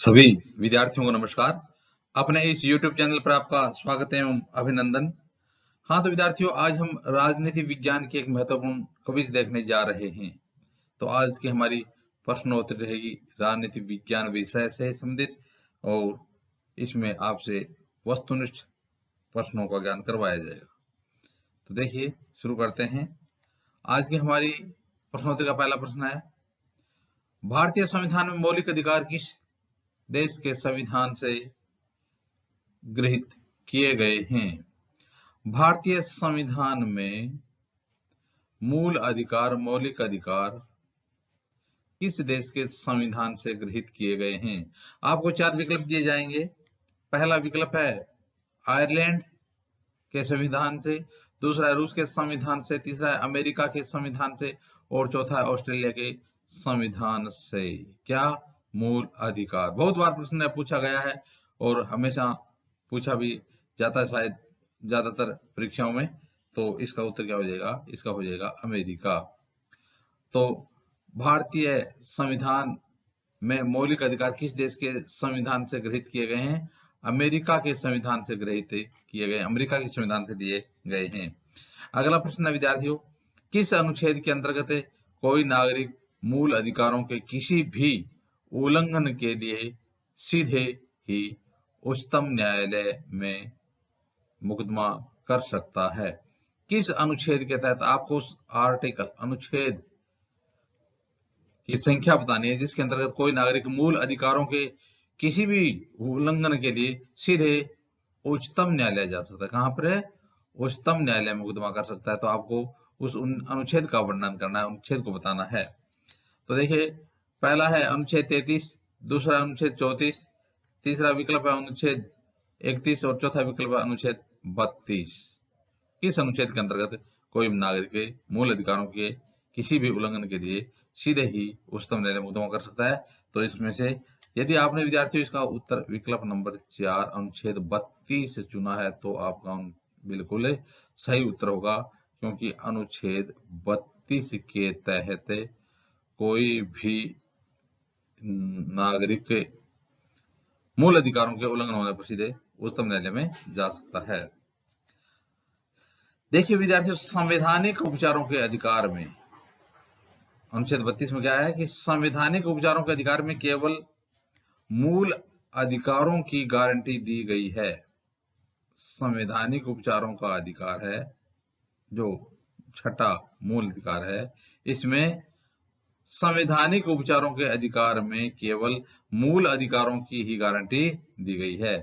सभी विद्यार्थियों को नमस्कार। अपने इस YouTube चैनल पर आपका स्वागत एवं अभिनंदन। हाँ, तो विद्यार्थियों, आज हम राजनीति विज्ञान की एक महत्वपूर्ण क्विज देखने जा रहे हैं। तो आज की हमारी प्रश्नोत्तरी रहेगी राजनीति विज्ञान विषय से संबंधित, और इसमें आपसे वस्तुनिष्ठ प्रश्नों का ज्ञान करवाया जाएगा। तो देखिए, शुरू करते हैं। आज की हमारी प्रश्नोत्तरी का पहला प्रश्न है, भारतीय संविधान में मौलिक अधिकार किस देश के संविधान से गृहीत किए गए हैं? भारतीय संविधान में मूल अधिकार, मौलिक अधिकार किस देश के संविधान से गृहीत किए गए हैं? आपको 4 विकल्प दिए जाएंगे। पहला विकल्प है आयरलैंड के संविधान से, दूसरा है रूस के संविधान से, तीसरा है अमेरिका के संविधान से, और चौथा है ऑस्ट्रेलिया के संविधान से। क्या? मूल अधिकार। बहुत बार प्रश्न पूछा गया है और हमेशा पूछा भी जाता है शायद ज्यादातर परीक्षाओं में। तो इसका उत्तर क्या हो जाएगा? इसका हो जाएगा अमेरिका। तो भारतीय संविधान में मौलिक अधिकार किस देश के संविधान से गृहीत किए गए हैं? अमेरिका के संविधान से गृहीत किए गए, अमेरिका के संविधान से दिए गए हैं। अगला प्रश्न है विद्यार्थियों, किस अनुच्छेद के अंतर्गत कोई नागरिक मूल अधिकारों के किसी भी उल्लंघन के लिए सीधे ही उच्चतम न्यायालय में मुकदमा कर सकता है? किस अनुच्छेद के तहत? आपको उस आर्टिकल, अनुच्छेद की संख्या बतानी है जिसके अंतर्गत कोई नागरिक मूल अधिकारों के किसी भी उल्लंघन के लिए सीधे उच्चतम न्यायालय जा सकता है। कहां पर है? उच्चतम न्यायालय में मुकदमा कर सकता है। तो आपको उस अनुच्छेद का वर्णन करना है, अनुच्छेद को बताना है। तो देखिए, पहला है अनुच्छेद 33, दूसरा अनुच्छेद 34, तीसरा विकल्प है अनुच्छेद 31 और चौथा विकल्प है अनुच्छेद 32। किस अनुच्छेद के अंतर्गत कोई नागरिक के मूल अधिकारों के किसी भी उल्लंघन के लिए सीधे ही उच्चतम न्यायालय में मुकदमा कर सकता है? तो इसमें से यदि आपने विद्यार्थियों इसका उत्तर विकल्प नंबर 4 अनुच्छेद 32 चुना है तो आपका बिल्कुल सही उत्तर होगा, क्योंकि अनुच्छेद 32 के तहत कोई भी नागरिक के मूल अधिकारों के उल्लंघन होने पर सीधे उच्चतम न्यायालय में जा सकता है। देखिए विद्यार्थियों, संवैधानिक उपचारों के अधिकार में अनुच्छेद 32 में क्या है कि संवैधानिक उपचारों के अधिकार में केवल मूल अधिकारों की गारंटी दी गई है। संवैधानिक उपचारों का अधिकार है, जो छठा मूल अधिकार है, इसमें संवैधानिक उपचारों के अधिकार में केवल मूल अधिकारों की ही गारंटी दी गई है।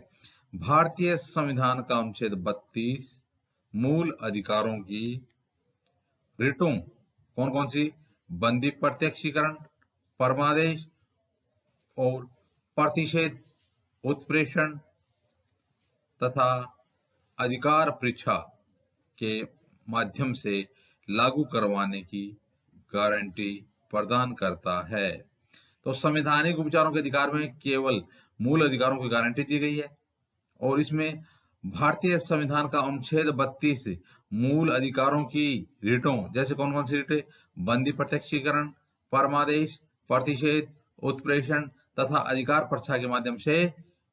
भारतीय संविधान का अनुच्छेद 32 मूल अधिकारों की रिटों कौन कौन सी? बंदी प्रत्यक्षीकरण, परमादेश और प्रतिषेध, उत्प्रेषण तथा अधिकार परीक्षा के माध्यम से लागू करवाने की गारंटी प्रदान करता है। तो संवैधानिक उपचारों के अधिकार में केवल मूल अधिकारों की गारंटी दी गई है, और इसमें भारतीय संविधान का अनुच्छेद 32 मूल अधिकारों की रिटों, जैसे कौन कौन सी रिटें? बंदी प्रत्यक्षीकरण, परमादेश, प्रतिषेध, उत्प्रेषण तथा अधिकार परीक्षा के माध्यम से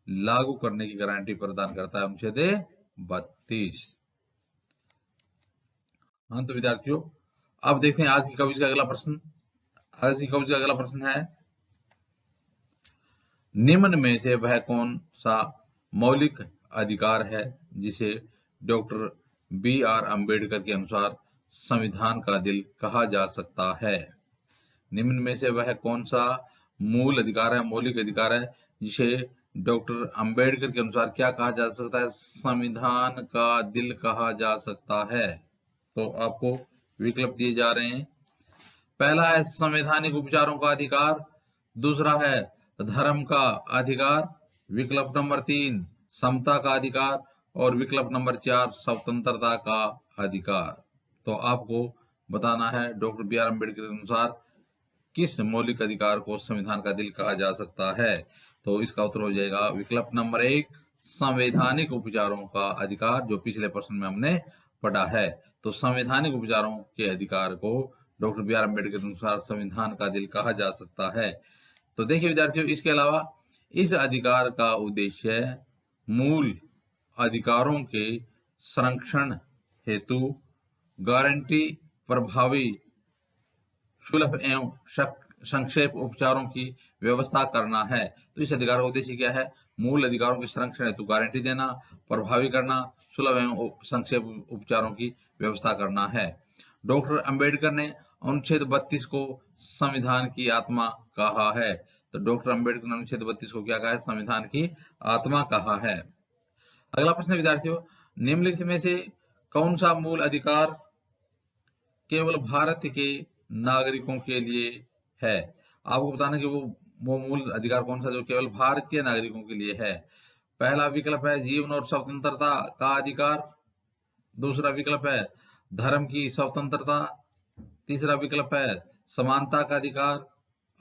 लागू करने की गारंटी प्रदान करता है अनुच्छेद 32। हाँ, तो विद्यार्थियों, अब देखते हैं आज की कविता का अगला प्रश्न। आज की कविता का अगला प्रश्न है, निम्न में से वह कौन सा मौलिक अधिकार है जिसे डॉक्टर B.R. अम्बेडकर के अनुसार संविधान का दिल कहा जा सकता है? निम्न में से वह कौन सा मूल अधिकार है, मौलिक अधिकार है, जिसे डॉक्टर अम्बेडकर के अनुसार क्या कहा जा सकता है? संविधान का दिल कहा जा सकता है। तो आपको विकल्प दिए जा रहे हैं। पहला है संवैधानिक उपचारों का अधिकार, दूसरा है धर्म का अधिकार, विकल्प नंबर 3 समता का अधिकार, और विकल्प नंबर 4 स्वतंत्रता का अधिकार। तो आपको बताना है डॉक्टर B.R. अम्बेडकर के अनुसार किस मौलिक अधिकार को संविधान का दिल कहा जा सकता है? तो इसका उत्तर हो जाएगा विकल्प नंबर 1 संवैधानिक उपचारों का अधिकार, जो पिछले प्रश्न में हमने पढ़ा है। तो संवैधानिक उपचारों के अधिकार को डॉक्टर B.R. अम्बेडकर के अनुसार संविधान का दिल कहा जा सकता है। तो देखिए विद्यार्थियों, इसके अलावा इस अधिकार का उद्देश्य मूल अधिकारों के संरक्षण हेतु गारंटी, प्रभावी, सुलभ एवं संक्षेप उपचारों की व्यवस्था करना है। तो इस अधिकार का उद्देश्य क्या है? मूल अधिकारों के संरक्षण हेतु गारंटी देना, प्रभावी करना, सुलभ एवं संक्षेप उपचारों की व्यवस्था करना है। डॉक्टर अंबेडकर ने अनुच्छेद 32 को संविधान की आत्मा कहा है। तो डॉक्टर अंबेडकर ने अनुच्छेद 32 को क्या कहा है? संविधान की आत्मा कहा है। अगला प्रश्न विद्यार्थियों, निम्नलिखित में से कौन सा मूल अधिकार केवल भारत के नागरिकों के लिए है? आपको बताना कि वो मूल अधिकार कौन सा जो केवल भारतीय नागरिकों के लिए है। पहला विकल्प है जीवन और स्वतंत्रता का अधिकार, दूसरा विकल्प है धर्म की स्वतंत्रता, तीसरा विकल्प है समानता का अधिकार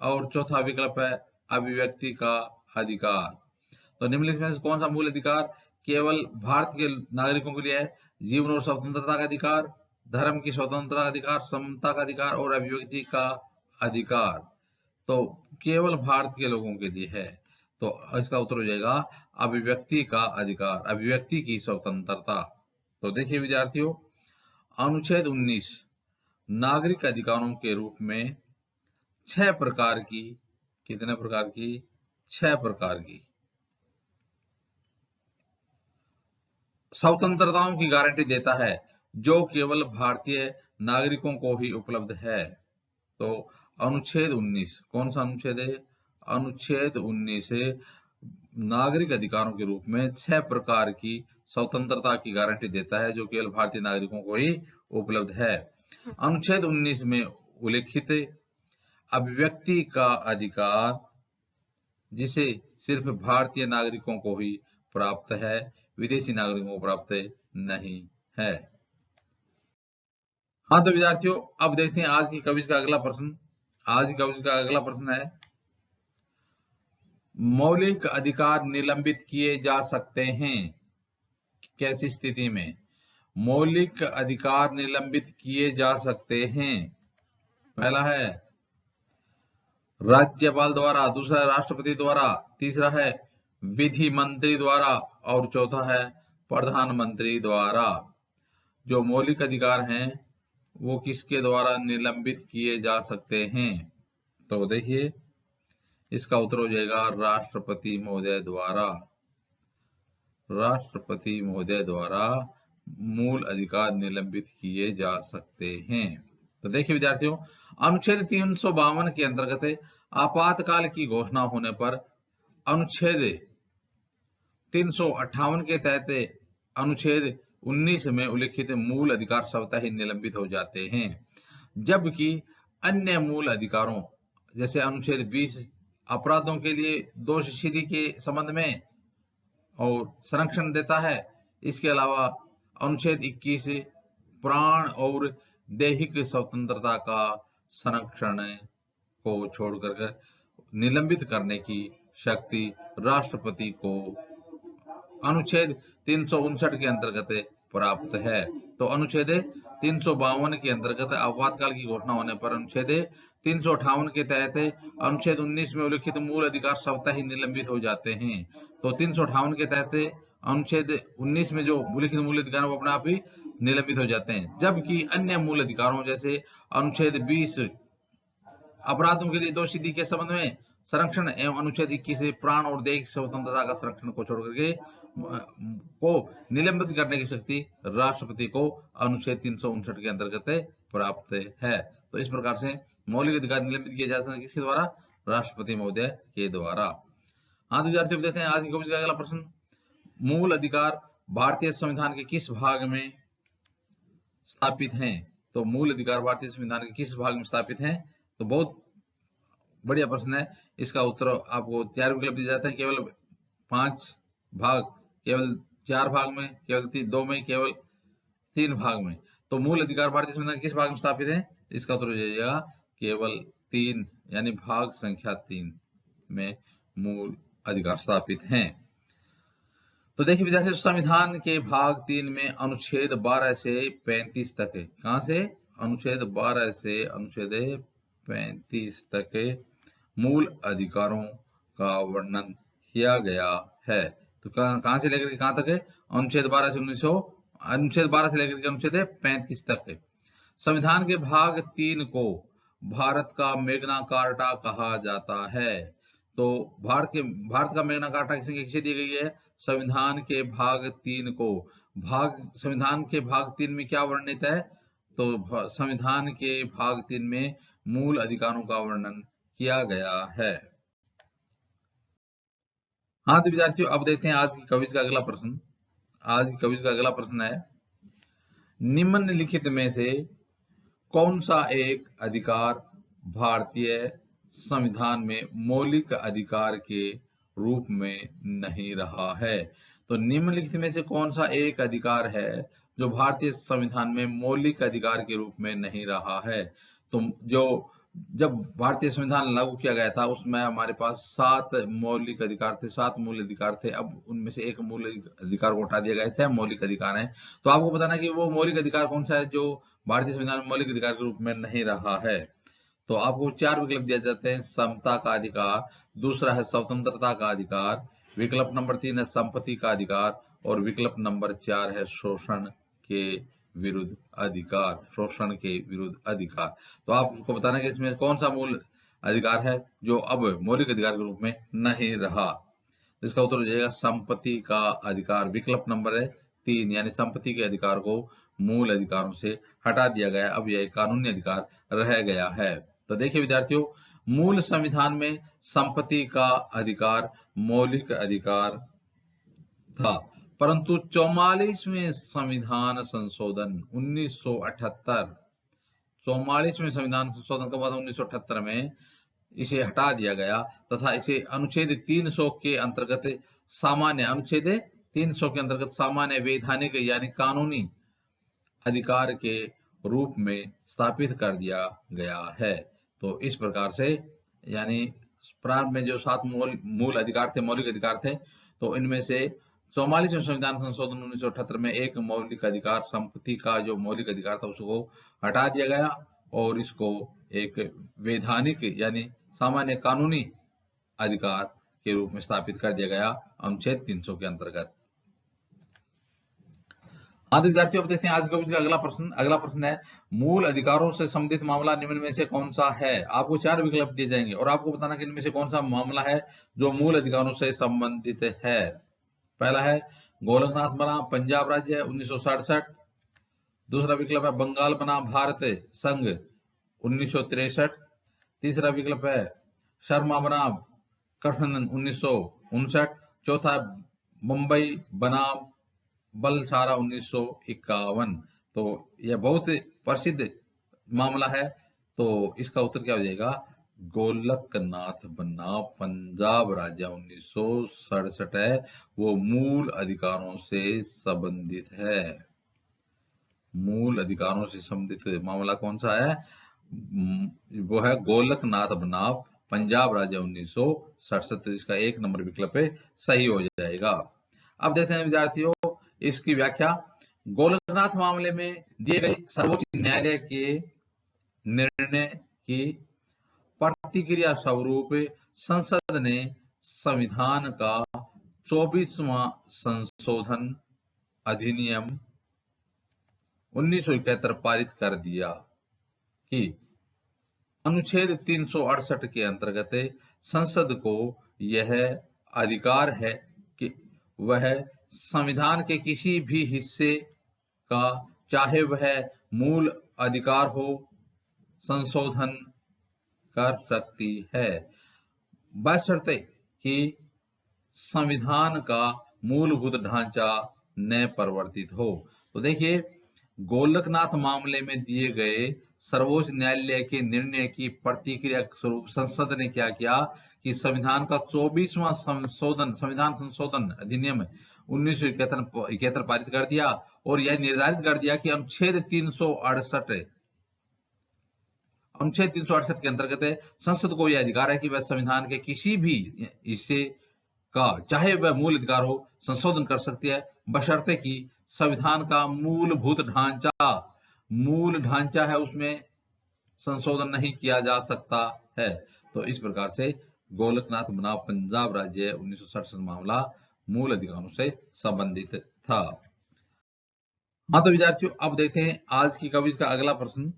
और चौथा विकल्प है अभिव्यक्ति का अधिकार। तो निम्नलिखित में से कौन सा मूल अधिकार केवल भारत के नागरिकों के लिए है? जीवन और स्वतंत्रता का अधिकार, धर्म की स्वतंत्रता का अधिकार, समता का अधिकार और अभिव्यक्ति का अधिकार। तो केवल भारत के लोगों के लिए है। तो इसका उत्तर हो जाएगा अभिव्यक्ति का अधिकार, अभिव्यक्ति की स्वतंत्रता। तो देखिए विद्यार्थियों, अनुच्छेद 19 नागरिक अधिकारों के रूप में 6 प्रकार की, कितने प्रकार की? 6 प्रकार की स्वतंत्रताओं की गारंटी देता है जो केवल भारतीय नागरिकों को ही उपलब्ध है। तो अनुच्छेद 19 कौन सा अनुच्छेद है? अनुच्छेद 19 से नागरिक अधिकारों के रूप में 6 प्रकार की स्वतंत्रता की गारंटी देता है जो केवल भारतीय नागरिकों को ही उपलब्ध है। अनुच्छेद 19 में उल्लिखित अभिव्यक्ति का अधिकार, जिसे सिर्फ भारतीय नागरिकों को ही प्राप्त है, विदेशी नागरिकों को प्राप्त नहीं है। हाँ तो विद्यार्थियों, अब देखते हैं आज की क्विज का अगला प्रश्न। आज की क्विज का अगला प्रश्न है, मौलिक अधिकार निलंबित किए जा सकते हैं कैसी स्थिति में? मौलिक अधिकार निलंबित किए जा सकते हैं। पहला है राज्यपाल द्वारा, दूसरा है राष्ट्रपति द्वारा, तीसरा है विधि मंत्री द्वारा और चौथा है प्रधानमंत्री द्वारा। जो मौलिक अधिकार हैं वो किसके द्वारा निलंबित किए जा सकते हैं? तो देखिए इसका उत्तर हो जाएगा राष्ट्रपति महोदय द्वारा। राष्ट्रपति महोदय द्वारा मूल अधिकार निलंबित किए जा सकते हैं। तो देखिए विद्यार्थियों, अनुच्छेद 352 के अंतर्गत आपातकाल की घोषणा होने पर अनुच्छेद 358 के तहत अनुच्छेद 19 में उल्लिखित मूल अधिकार स्वतः ही निलंबित हो जाते हैं, जबकि अन्य मूल अधिकारों जैसे अनुच्छेद 20 अपराधों के लिए दोषसिद्धि के संबंध में और संरक्षण देता है। इसके अलावा अनुच्छेद 21 प्राण और दैहिक स्वतंत्रता का संरक्षण को छोड़कर निलंबित करने की शक्ति राष्ट्रपति को अनुच्छेद 359 के अंतर्गत प्राप्त है। तो अनुच्छेद 352 के अंतर्गत आपातकाल की घोषणा होने पर अनुच्छेद 358 के तहत अनुच्छेद 19 में उल्लिखित मूल अधिकार स्वतः ही निलंबित हो जाते हैं। तो 358 के तहत अनुच्छेद 19 में जो उल्लिखित मूल अधिकार वो अपने आप ही निलंबित हो जाते हैं, जबकि अन्य मूल अधिकारों जैसे अनुच्छेद 20 अपराधों के लिए दोषसिद्धि के संबंध में संरक्षण एवं अनुच्छेद 21 प्राण और दैहिक स्वतंत्रता का संरक्षण को छोड़ करके को निलंबित करने की शक्ति राष्ट्रपति को अनुच्छेद 359 के अंतर्गत प्राप्त है। तो इस प्रकार से मौलिक अधिकार निलंबित किए जा सकते हैं किसके द्वारा? राष्ट्रपति महोदय के द्वारा। हाँ तो विद्यार्थियों देखते हैं आज का अगला प्रश्न, मूल अधिकार भारतीय संविधान के किस भाग में स्थापित हैं? तो मूल अधिकार भारतीय संविधान के किस भाग में स्थापित हैं? तो बहुत बढ़िया प्रश्न है। इसका उत्तर आपको 4 विकल्प दिए जाते हैं, केवल 5 भाग, केवल 4 भाग में, केवल 2 में, केवल 3 भाग में। तो मूल अधिकार भारतीय संविधान किस भाग में स्थापित है? इसका उत्तर हो जाएगा केवल 3 यानी भाग संख्या 3 में मूल अधिकार स्थापित हैं। तो देखिए विद्यार्थियों, संविधान के भाग 3 में अनुच्छेद 12 से 35 तक, कहां से? अनुच्छेद 12 से अनुच्छेद 35 तक मूल अधिकारों का वर्णन किया गया है। तो कहां से लेकर के कहां तक है? अनुच्छेद 12 से अनुच्छेद 12 से लेकर के अनुच्छेद 35 तक है। संविधान के भाग 3 को भारत का मैग्ना कार्टा कहा जाता है। तो भारत का मैग्ना कार्टा किसे दी गई है? संविधान के भाग 3 को। संविधान के भाग 3 में क्या वर्णित है? तो संविधान के भाग 3 में मूल अधिकारों का वर्णन किया गया है। हाँ तो विद्यार्थियों, अब देखते हैं आज की क्विज का अगला प्रश्न। आज की क्विज का अगला प्रश्न है, निम्नलिखित में से कौन सा एक अधिकार भारतीय संविधान में मौलिक अधिकार के रूप में नहीं रहा है? तो निम्नलिखित में से कौन सा एक अधिकार है जो भारतीय संविधान में मौलिक अधिकार के रूप में नहीं रहा है? तो जब भारतीय संविधान लागू किया गया था उसमें हमारे पास 7 मौलिक अधिकार थे, 7 मूल अधिकार थे। अब उनमें से एक मूल अधिकार को हटा दिया गया था, मौलिक अधिकार है। तो आपको बताना कि वो मौलिक अधिकार कौन सा है जो भारतीय संविधान में मौलिक अधिकार के रूप में नहीं रहा है। तो आपको 4 विकल्प दिए जाते हैं। समता का अधिकार, दूसरा है स्वतंत्रता का अधिकार, विकल्प नंबर 3 है संपत्ति का अधिकार और विकल्प नंबर 4 है शोषण के विरुद्ध अधिकार। शोषण के विरुद्ध अधिकार। तो आपको बताना कि इसमें कौन सा मूल अधिकार है जो अब मौलिक अधिकार के रूप में नहीं रहा। तो इसका उत्तर हो जाएगा संपत्ति का अधिकार। विकल्प नंबर 3 यानी संपत्ति के अधिकार को मूल अधिकारों से हटा दिया गया, अब यह कानूनी अधिकार रह गया है। तो देखिए विद्यार्थियों, मूल संविधान में संपत्ति का अधिकार मौलिक अधिकार था, परंतु 44वें संविधान संशोधन 1978, 44वें संविधान संशोधन के बाद 1978 में इसे हटा दिया गया तथा इसे अनुच्छेद 300 के अंतर्गत सामान्य वैधानिक यानी कानूनी अधिकार के रूप में स्थापित कर दिया गया है। तो इस प्रकार से यानी प्रारंभ में जो 7 मूल अधिकार थे, मौलिक अधिकार थे, तो इनमें से 44वें संविधान संशोधन 1978 में एक मौलिक अधिकार संपत्ति का जो मौलिक अधिकार था उसको हटा दिया गया और इसको एक वैधानिक यानी सामान्य कानूनी अधिकार के रूप में स्थापित कर दिया गया अनुच्छेद 300 के अंतर्गत। हाँ तो विद्यार्थियों, अब देखते हैं आज का अगला प्रश्न है, मूल अधिकारों से संबंधित मामला निम्न में से कौन सा है? आपको 4 विकल्प दिए जाएंगे और आपको बताना कि इनमें से कौन सा मामला है जो मूल अधिकारों से संबंधित है। पहला है गोलकनाथ बनाम पंजाब राज्य 1967, दूसरा विकल्प है बंगाल बनाम भारत संघ 1963, तीसरा विकल्प है शर्मा बनाम गठबंधन 1959, चौथा मुंबई बनाम बलसारा 1951। तो यह बहुत प्रसिद्ध मामला है। तो इसका उत्तर क्या हो जाएगा? गोलकनाथ बनाम पंजाब राज्य 1967 है, वो मूल अधिकारों से संबंधित है। मूल अधिकारों से संबंधित मामला कौन सा है? वो है गोलकनाथ बनाम पंजाब राज्य 1967। इसका 1 नंबर विकल्प सही हो जाएगा। अब देखते हैं विद्यार्थियों इसकी व्याख्या। गोलकनाथ मामले में दिए गए सर्वोच्च न्यायालय के निर्णय की प्रतिक्रिया स्वरूप संसद ने संविधान का 24वां संशोधन अधिनियम 1971 पारित कर दिया कि अनुच्छेद 368 के अंतर्गत संसद को यह अधिकार है कि वह संविधान के किसी भी हिस्से का, चाहे वह मूल अधिकार हो, संशोधन कर सकती है बशर्ते कि संविधान का मूलभूत ढांचा न परिवर्तित हो। तो देखिए, गोलकनाथ मामले में दिए गए सर्वोच्च न्यायालय के निर्णय की प्रतिक्रिया स्वरूप संसद ने क्या किया कि संविधान का 24वां संविधान संशोधन अधिनियम 1971 पारित कर दिया और यह निर्धारित कर दिया कि अनुच्छेद 368 के अंतर्गत संसद को यह अधिकार है कि वह संविधान के किसी भी हिस्से का, चाहे वह मूल अधिकार हो, संशोधन कर सकती है बशर्ते कि संविधान का मूल ढांचा है उसमें संशोधन नहीं किया जा सकता है। तो इस प्रकार से गोलकनाथ बनाम पंजाब राज्य 1967 मामला मूल अधिकारों से संबंधित था। हाँ तो विद्यार्थियों, अब देखते हैं आज की क्विज का अगला प्रश्न।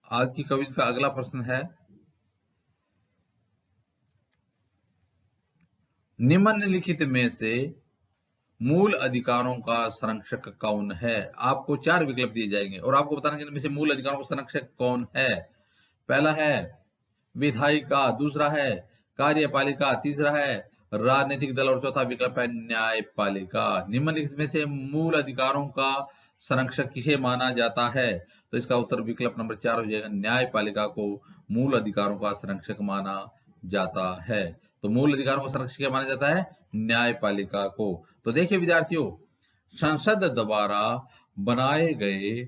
आज की क्विज का अगला प्रश्न है, निम्नलिखित में से मूल अधिकारों का संरक्षक कौन है? आपको 4 विकल्प दिए जाएंगे और आपको बताना है इनमें से मूल अधिकारों का संरक्षक कौन है। पहला है विधायिका, दूसरा है कार्यपालिका, तीसरा है राजनीतिक दल और चौथा विकल्प है न्यायपालिका। निम्नलिखित में से मूल अधिकारों का संरक्षक किसे माना जाता है? तो इसका उत्तर विकल्प नंबर 4 हो जाएगा, न्यायपालिका को मूल अधिकारों का संरक्षक माना जाता है। तो मूल अधिकारों का संरक्षक क्या माना जाता है? न्यायपालिका को। तो देखिए विद्यार्थियों, संसद द्वारा बनाए गए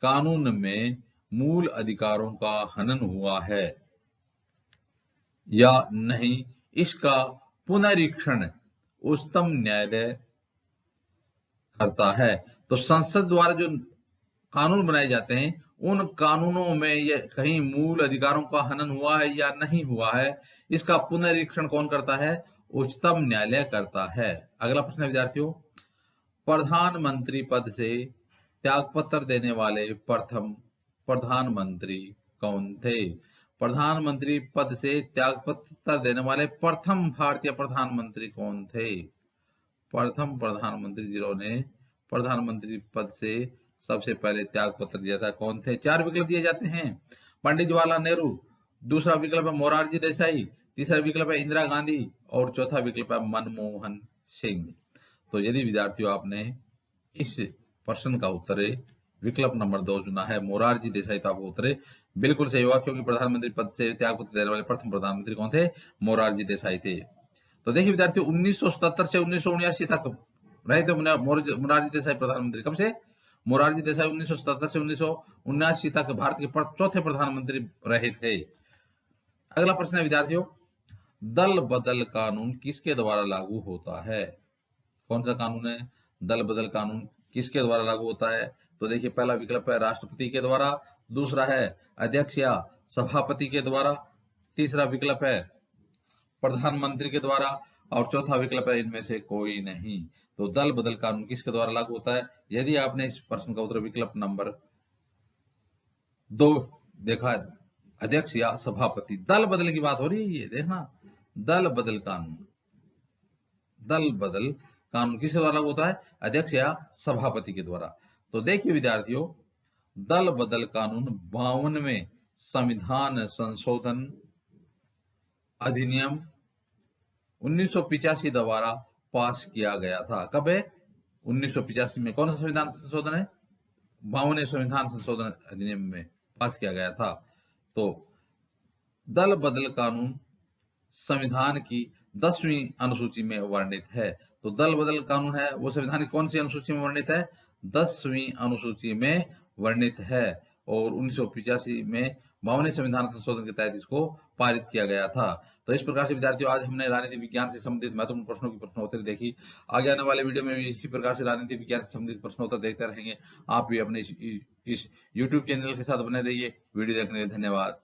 कानून में मूल अधिकारों का हनन हुआ है या नहीं, इसका पुनरीक्षण उच्चतम न्यायालय करता है। तो संसद द्वारा जो कानून बनाए जाते हैं, उन कानूनों में ये कहीं मूल अधिकारों का हनन हुआ है या नहीं हुआ है, इसका पुनरीक्षण कौन करता है? उच्चतम न्यायालय करता है। अगला प्रश्न है विद्यार्थियों, प्रधानमंत्री पद से त्यागपत्र देने वाले प्रथम प्रधानमंत्री कौन थे? प्रधानमंत्री पद से त्यागपत्र देने वाले प्रथम भारतीय प्रधानमंत्री कौन थे? प्रथम प्रधानमंत्री जिन्होंने प्रधानमंत्री पद से सबसे पहले त्यागपत्र दिया था, कौन थे? 4 विकल्प दिए जाते हैं। पंडित जवाहरलाल नेहरू, दूसरा विकल्प है मोरारजी देसाई, तीसरा विकल्प है इंदिरा गांधी और चौथा विकल्प है मनमोहन सिंह। तो यदि विद्यार्थियों आपने इस प्रश्न का उत्तर विकल्प नंबर 2 चुना है, मोरारजी देसाई, तो आपको उत्तर बिल्कुल सही होगा, क्योंकि प्रधानमंत्री पद से त्यागपत्र देने वाले प्रथम प्रधानमंत्री कौन थे? मोरारजी देसाई थे। तो देखिए विद्यार्थियों, 1977 से 1979 तक रहे थे मोरारजी देसाई प्रधानमंत्री। कब से? मोरारजी देसाई 1977 से 1979 तक भारत के चौथे प्रधानमंत्री रहे थे। अगला प्रश्न है विद्यार्थियों, दल बदल कानून किसके द्वारा लागू होता है? कौन सा कानून है? दल बदल कानून किसके द्वारा लागू होता है? तो देखिए, पहला विकल्प है राष्ट्रपति के द्वारा, दूसरा है अध्यक्ष या सभापति के द्वारा, तीसरा विकल्प है प्रधानमंत्री के द्वारा और चौथा विकल्प है इनमें से कोई नहीं। तो दल बदल कानून किसके द्वारा लागू होता है? यदि आपने इस प्रश्न का उत्तर विकल्प नंबर 2 देखा, अध्यक्ष या सभापति, दल बदल की बात हो रही है, ये देखना, दल बदल कानून, दल बदल कानून किसके द्वारा लागू होता है? अध्यक्ष या सभापति के द्वारा। तो देखिए विद्यार्थियों, दल बदल कानून 52वें संविधान संशोधन अधिनियम 1985 द्वारा पास किया गया था। कब है? 1985 में। कौन सा संविधान संशोधन है? 52वें संविधान संशोधन अधिनियम में पास किया गया था। तो दल बदल कानून संविधान की 10वीं अनुसूची में वर्णित है। तो दल बदल कानून है वो संविधान की कौन सी अनुसूची में वर्णित है? 10वीं अनुसूची में वर्णित है और 1985 में 52वें संविधान संशोधन के तहत इसको पारित किया गया था। तो इस प्रकार से विद्यार्थियों, आज हमने राजनीति विज्ञान से संबंधित महत्वपूर्ण प्रश्नों की प्रश्नोत्तरी देखी। आगे आने वाले वीडियो में भी इसी प्रकार से राजनीति विज्ञान से संबंधित प्रश्नोत्तर देखते रहेंगे। आप भी अपने इस YouTube चैनल के साथ बने रहिए। वीडियो देखने के लिए धन्यवाद।